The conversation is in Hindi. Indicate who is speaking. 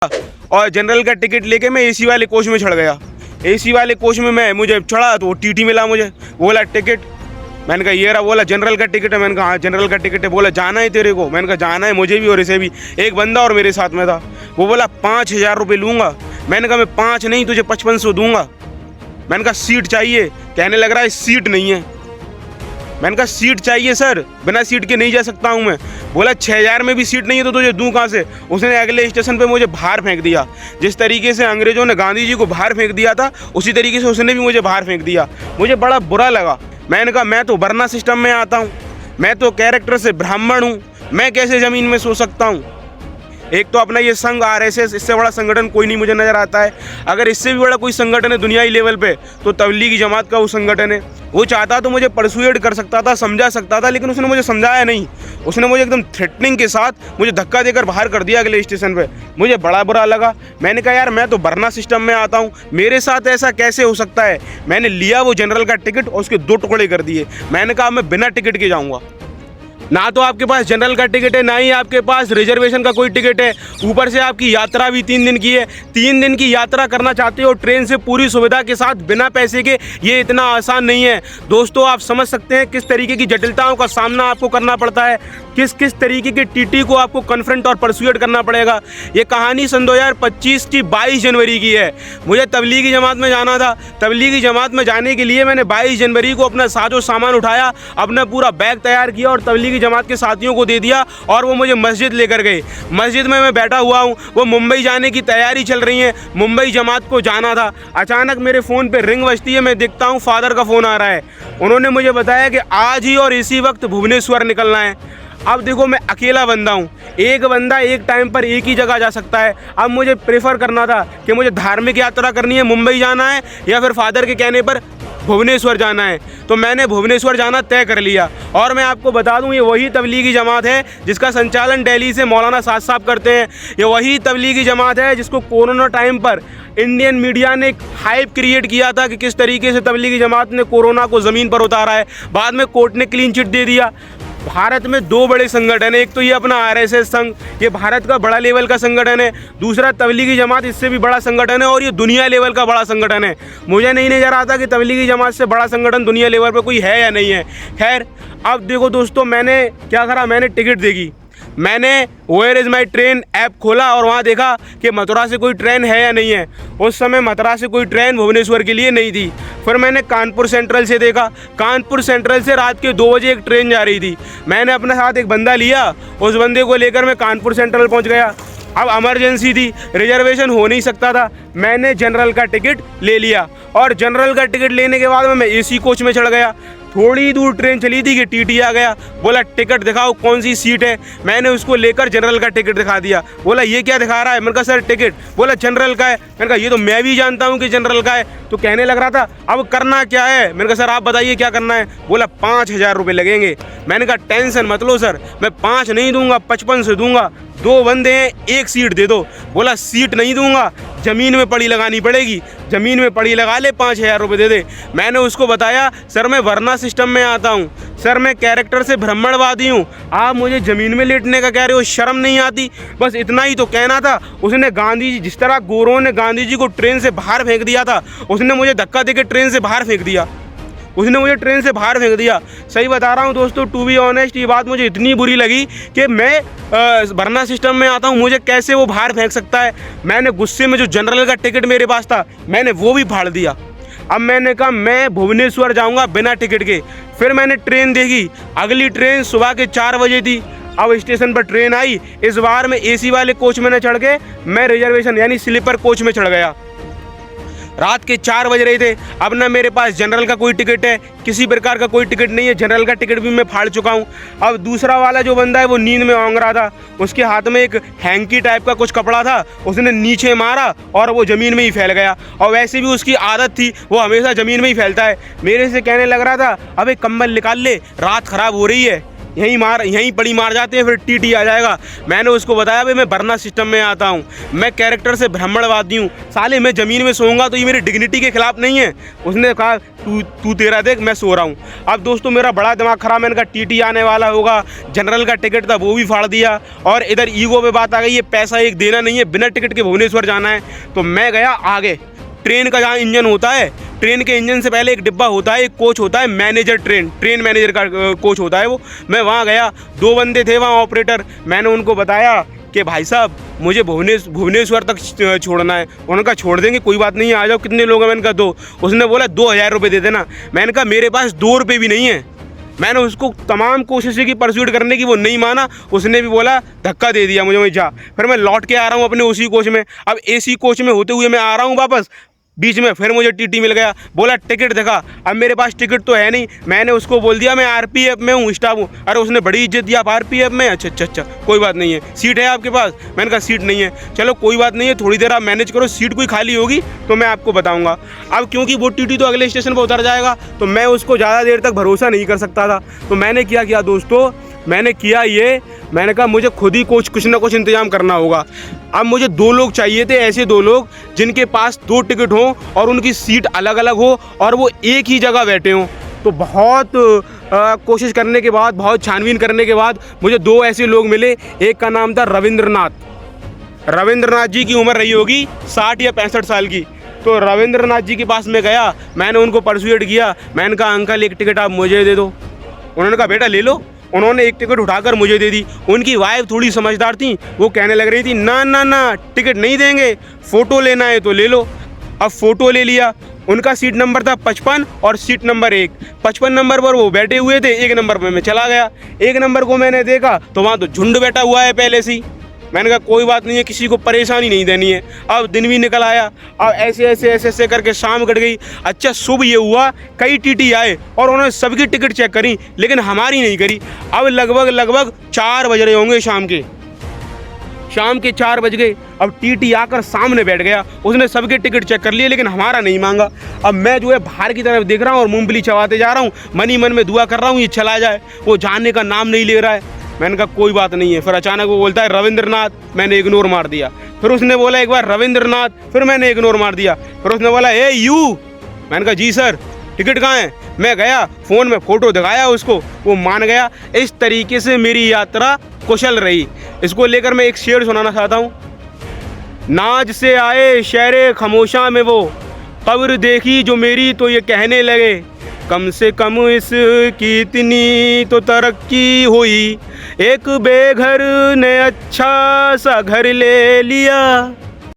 Speaker 1: और जनरल का टिकट लेके मैं एसी वाले कोच में चढ़ गया। एसी वाले कोच में मुझे चढ़ा तो वो टीटी मिला मुझे, वो बोला टिकट। मैंने कहा ये रहा। बोला जनरल का टिकट है। मैंने कहा हाँ जनरल का टिकट है। बोला जाना है तेरे को? मैंने कहा जाना है मुझे भी और इसे भी। एक बंदा और मेरे साथ में था। वो बोला 5,000 रुपये लूँगा। मैंने कहा मैं 5 नहीं तुझे 5500 दूंगा। मैंने कहा सीट चाहिए। कहने लग रहा है सीट नहीं है। मैंने कहा सीट चाहिए सर, बिना सीट के नहीं जा सकता हूँ मैं। बोला 6,000 में भी सीट नहीं है तो तुझे दूँ कहाँ से? उसने अगले स्टेशन पे मुझे बाहर फेंक दिया। जिस तरीके से अंग्रेज़ों ने गांधी जी को बाहर फेंक दिया था उसी तरीके से उसने भी मुझे बाहर फेंक दिया। मुझे बड़ा बुरा लगा। मैंने कहा मैं तो वर्ना सिस्टम में आता हूँ, मैं तो कैरेक्टर से ब्राह्मण हूँ, मैं कैसे ज़मीन में सो सकता हूँ? एक तो अपना ये संघ RSS, इससे बड़ा संगठन कोई नहीं मुझे नज़र आता है। अगर इससे भी बड़ा कोई संगठन है दुनियाई लेवल पे तो तबलीगी जमात का वो संगठन है। वो चाहता तो मुझे परसुएड कर सकता था, समझा सकता था, लेकिन उसने मुझे समझाया नहीं। उसने मुझे एकदम थ्रेटनिंग के साथ मुझे धक्का देकर बाहर कर दिया अगले स्टेशन पे। मुझे बड़ा बुरा लगा। मैंने कहा यार मैं तो वर्ना सिस्टम में आता हूँ, मेरे साथ ऐसा कैसे हो सकता है? मैंने लिया वो जनरल का टिकट और उसके 2 टुकड़े कर दिए। मैंने कहा मैं बिना टिकट के जाऊँगा। ना तो आपके पास जनरल का टिकट है, ना ही आपके पास रिजर्वेशन का कोई टिकट है। ऊपर से आपकी यात्रा भी 3 दिन की है। 3 दिन की यात्रा करना चाहते हो ट्रेन से पूरी सुविधा के साथ बिना पैसे के, ये इतना आसान नहीं है। दोस्तों आप समझ सकते हैं किस तरीके की जटिलताओं का सामना आपको करना पड़ता है, किस तरीके के टीटी को आपको कन्फ्रंट और परसुएट करना पड़ेगा। ये कहानी सन 2025 की 22 जनवरी की है। मुझे तबलीगी जमात में जाना था। तबलीगी जमात में जाने के लिए मैंने 22 जनवरी को अपना साजो सामान उठाया, अपना पूरा बैग तैयार किया और तबलीगी जमात के साथियों को दे दिया और वो मुझे मस्जिद लेकर गए। मस्जिद में मैं बैठा हुआ हूँ, वो मुंबई जाने की तैयारी चल रही है, मुंबई जमात को जाना था। अचानक मेरे फ़ोन पे रिंग बजती है। मैं देखता हूँ फादर का फ़ोन आ रहा है। उन्होंने मुझे बताया कि आज ही और इसी वक्त भुवनेश्वर निकलना है। अब देखो मैं अकेला बंदा हूँ, एक बंदा एक टाइम पर एक ही जगह जा सकता है। अब मुझे प्रेफर करना था कि मुझे धार्मिक यात्रा करनी है, मुंबई जाना है या फिर फादर के कहने पर भुवनेश्वर जाना है। तो मैंने भुवनेश्वर जाना तय कर लिया। और मैं आपको बता दूं ये वही तबलीगी जमात है जिसका संचालन दिल्ली से मौलाना साद साहब करते हैं। ये वही तबलीगी जमात है जिसको कोरोना टाइम पर इंडियन मीडिया ने एक हाइप क्रिएट किया था कि किस तरीके से तबलीगी जमात ने कोरोना को ज़मीन पर उतारा है। बाद में कोर्ट ने क्लीन चिट दे दिया। भारत में 2 बड़े संगठन है, एक तो ये अपना RSS संघ, ये भारत का बड़ा लेवल का संगठन है। दूसरा तबलीगी जमात, इससे भी बड़ा संगठन है और ये दुनिया लेवल का बड़ा संगठन है। मुझे नहीं नज़र आता कि तबलीगी जमात से बड़ा संगठन दुनिया लेवल पर कोई है या नहीं है। खैर अब देखो दोस्तों मैंने क्या करा, मैंने टिकट देखी, मैंने where is my train app खोला और वहाँ देखा कि मथुरा से कोई ट्रेन है या नहीं है। उस समय मथुरा से कोई ट्रेन भुवनेश्वर के लिए नहीं थी। फिर मैंने कानपुर सेंट्रल से देखा, कानपुर सेंट्रल से रात के 2 बजे एक ट्रेन जा रही थी। मैंने अपने साथ एक बंदा लिया, उस बंदे को लेकर मैं कानपुर सेंट्रल पहुँच गया। अब इमरजेंसी थी, रिजर्वेशन हो नहीं सकता था, मैंने जनरल का टिकट ले लिया और जनरल का टिकट लेने के बाद मैं AC कोच में चढ़ गया। थोड़ी दूर ट्रेन चली थी कि TT आ गया, बोला टिकट दिखाओ कौन सी सीट है। मैंने उसको लेकर जनरल का टिकट दिखा दिया। बोला ये क्या दिखा रहा है? मैंने कहा सर टिकट। बोला जनरल का है। मैंने कहा ये तो मैं भी जानता हूँ कि जनरल का है। तो कहने लग रहा था अब करना क्या है? मैंने कहा सर आप बताइए क्या करना है। बोला 5,000 रुपये लगेंगे। मैंने कहा टेंशन मत लो सर, मैं 5 नहीं दूंगा 55 से दूंगा। 2 बंदे हैं, एक सीट दे दो। बोला सीट नहीं दूंगा, ज़मीन में पड़ी लगानी पड़ेगी, ज़मीन में पड़ी लगा ले, 5,000 रुपये दे दे। मैंने उसको बताया सर मैं वर्ना सिस्टम में आता हूँ, सर मैं कैरेक्टर से ब्राह्मणवादी हूँ, आप मुझे ज़मीन में लेटने का कह रहे हो, शर्म नहीं आती? बस इतना ही तो कहना था। उसने गांधी जी, जिस तरह गोरों ने गांधी जी को ट्रेन से बाहर फेंक दिया था, उसने मुझे धक्का देकर ट्रेन से बाहर फेंक दिया। उसने मुझे ट्रेन से बाहर फेंक दिया। सही बता रहा हूँ दोस्तों, टू बी ऑनेस्ट ये बात मुझे इतनी बुरी लगी कि मैं वर्ना सिस्टम में आता हूँ, मुझे कैसे वो बाहर फेंक सकता है। मैंने गुस्से में जो जनरल का टिकट मेरे पास था मैंने वो भी फाड़ दिया। अब मैंने कहा मैं भुवनेश्वर जाऊँगा बिना टिकट के। फिर मैंने ट्रेन देखी, अगली ट्रेन सुबह के 4 बजे थी। अब स्टेशन पर ट्रेन आई, इस बार मैं AC वाले कोच में न चढ़ के मैं रिजर्वेशन यानी स्लीपर कोच में चढ़ गया। रात के 4 बज रहे थे। अब ना मेरे पास जनरल का कोई टिकट है, किसी प्रकार का कोई टिकट नहीं है, जनरल का टिकट भी मैं फाड़ चुका हूँ। अब दूसरा वाला जो बंदा है वो नींद में ओंग रहा था, उसके हाथ में एक हैंकी टाइप का कुछ कपड़ा था, उसने नीचे मारा और वो ज़मीन में ही फैल गया। और वैसे भी उसकी आदत थी, वो हमेशा ज़मीन में ही फैलता है। मेरे से कहने लग रहा था अबे कंबल निकाल ले, रात ख़राब हो रही है। यहीं बड़ी मार जाते हैं, फिर टीटी आ जाएगा। मैंने उसको बताया भाई मैं वरना सिस्टम में आता हूँ, मैं कैरेक्टर से ब्राह्मणवादी हूँ, साले मैं ज़मीन में सोऊंगा तो ये मेरी डिग्निटी के खिलाफ नहीं है। उसने कहा तू तेरा देख, मैं सो रहा हूँ। अब दोस्तों मेरा बड़ा दिमाग खराब, मैंने कहा टीटी आने वाला होगा, जनरल का टिकट था वो भी फाड़ दिया, और इधर ईगो पे बात आ गई, ये पैसा एक देना नहीं है, बिना टिकट के भुवनेश्वर जाना है। तो मैं गया आगे, ट्रेन का जहाँ इंजन होता है, ट्रेन के इंजन से पहले एक डिब्बा होता है, एक कोच होता है, मैनेजर ट्रेन मैनेजर का कोच होता है वो। मैं वहाँ गया, 2 बंदे थे वहाँ ऑपरेटर। मैंने उनको बताया कि भाई साहब मुझे भुवनेश्वर तक छोड़ना है। उन्होंने कहा छोड़ देंगे, कोई बात नहीं है, आ जाओ। कितने लोग हैं? मैंने कहा 2। उसने बोला 2000 रुपये दे देना। मैंने कहा मेरे पास 2 रुपये भी नहीं है। मैंने उसको तमाम कोशिशें की परस्यूट करने की, वो नहीं माना। उसने भी बोला धक्का दे दिया मुझे, वहीं जा। फिर मैं लौट के आ रहा हूँ अपने उसी कोच में। अब एसी कोच में होते हुए मैं आ रहा हूँ वापस, बीच में फिर मुझे टीटी मिल गया, बोला टिकट दिखा। अब मेरे पास टिकट तो है नहीं। मैंने उसको बोल दिया मैं आरपीएफ में हूँ, स्टाफ हूँ। अरे उसने बड़ी इज्जत दी, आप आरपीएफ में? अच्छा कोई बात नहीं है, सीट है आपके पास? मैंने कहा सीट नहीं है। चलो कोई बात नहीं है, थोड़ी देर आप मैनेज करो, सीट कोई खाली होगी तो मैं आपको बताऊँगा। अब क्योंकि वो टीटी तो अगले स्टेशन पर उतर जाएगा, तो मैं उसको ज़्यादा देर तक भरोसा नहीं कर सकता था। तो मैंने क्या किया दोस्तों, मैंने कहा मुझे खुद ही कुछ ना कुछ इंतजाम करना होगा। अब मुझे 2 लोग चाहिए थे, ऐसे 2 लोग जिनके पास 2 टिकट हों और उनकी सीट अलग अलग हो और वो एक ही जगह बैठे हों। तो बहुत कोशिश करने के बाद, बहुत छानबीन करने के बाद मुझे 2 ऐसे लोग मिले। एक का नाम था रविंद्रनाथ जी की उम्र रही होगी 60 या 65 साल की। तो रविंद्रनाथ जी के पास में गया, मैंने उनको परसुएट किया। मैंने कहा अंकल एक टिकट आप मुझे दे दो। उन्होंने कहा बेटा ले लो। उन्होंने एक टिकट उठाकर मुझे दे दी। उनकी वाइफ थोड़ी समझदार थी, वो कहने लग रही थी ना टिकट नहीं देंगे, फ़ोटो लेना है तो ले लो। अब फ़ोटो ले लिया। उनका सीट नंबर था 55 और सीट नंबर 1। 55 नंबर पर वो बैठे हुए थे, 1 नंबर पर मैं चला गया। 1 नंबर को मैंने देखा तो वहाँ तो झुंड बैठा हुआ है पहले से ही। मैंने कहा कोई बात नहीं है, किसी को परेशानी नहीं देनी है। अब दिन भी निकल आया। अब ऐसे करके शाम कट गई। अच्छा सुबह ये हुआ, कई टीटी आए और उन्होंने सबकी टिकट चेक करी, लेकिन हमारी नहीं करी। अब लगभग 4 बज रहे होंगे शाम के 4 बज गए। अब टीटी आकर सामने बैठ गया, उसने सबके टिकट चेक कर लिए, लेकिन हमारा नहीं मांगा। अब मैं जो है बाहर की तरफ देख रहा हूँ और मूंगफली चबाते जा रहा हूँ, मन ही मन में दुआ कर रहा हूँ ये चला जाए। वो जाने का नाम नहीं ले रहा है। मैंने कहा कोई बात नहीं है। फिर अचानक वो बोलता है रविंद्रनाथ, मैंने इग्नोर मार दिया। फिर उसने बोला एक बार रविंद्रनाथ, फिर मैंने इग्नोर मार दिया। फिर उसने बोला ए यू, मैंने कहा जी सर, टिकट कहाँ है? मैं गया, फ़ोन में फ़ोटो दिखाया उसको, वो मान गया। इस तरीके से मेरी यात्रा कुशल रही। इसको लेकर मैं एक शेर सुनाना चाहता हूँ। नाज से आए शहरे खामोशा में वो कब्र देखी जो मेरी, तो ये कहने लगे कम से कम इसकी इतनी तो तरक्की हुई, एक बेघर ने अच्छा सा घर ले लिया।